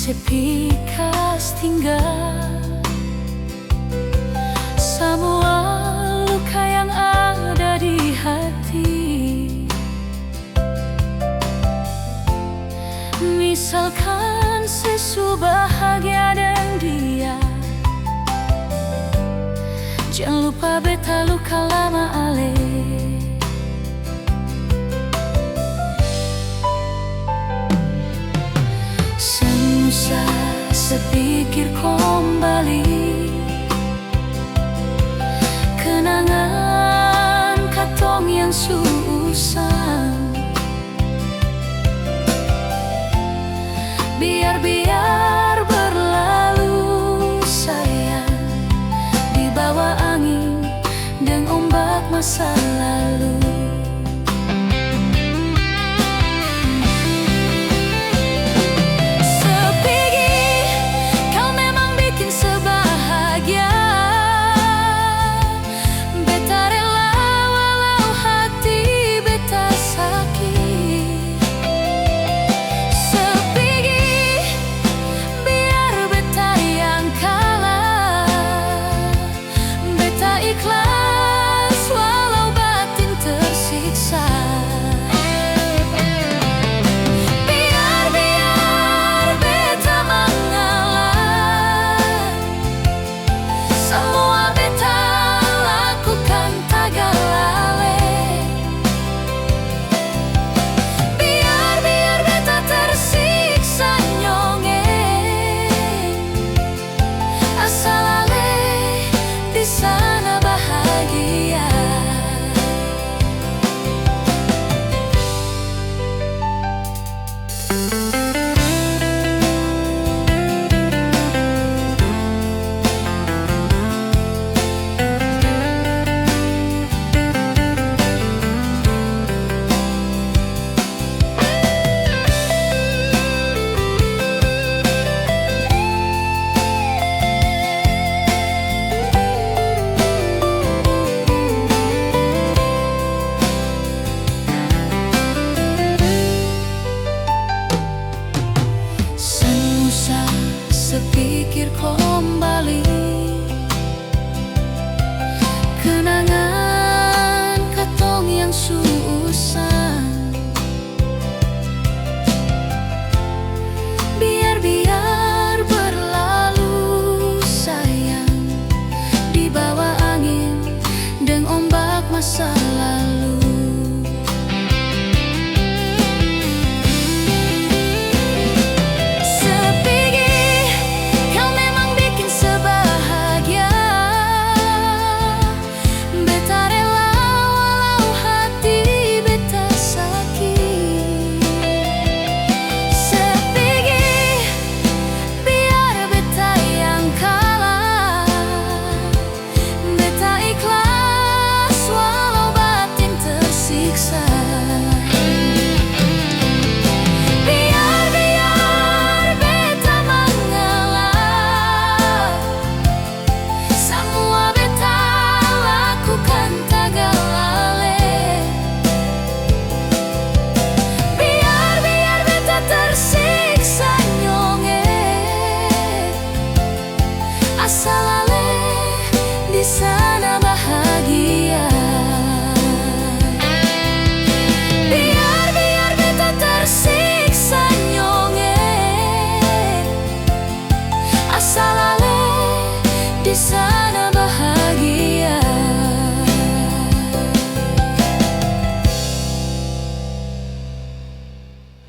sepi kas tinggal semua luka yang ada di hati. Misalkan sesu bahagia dengan dia, jangan lupa beta luka lama ale. Senusa sepikir kembali kenangan katong yang susah. Biar berlalu sayang, dibawa angin dan ombak masa lalu. Sepikir kembali kenangan katong yang susah. Biar berlalu sayang, dibawa angin dan ombak masa lalu. Di sana bahagia. Biar beta tersiksa nyonge, asal ale di sana.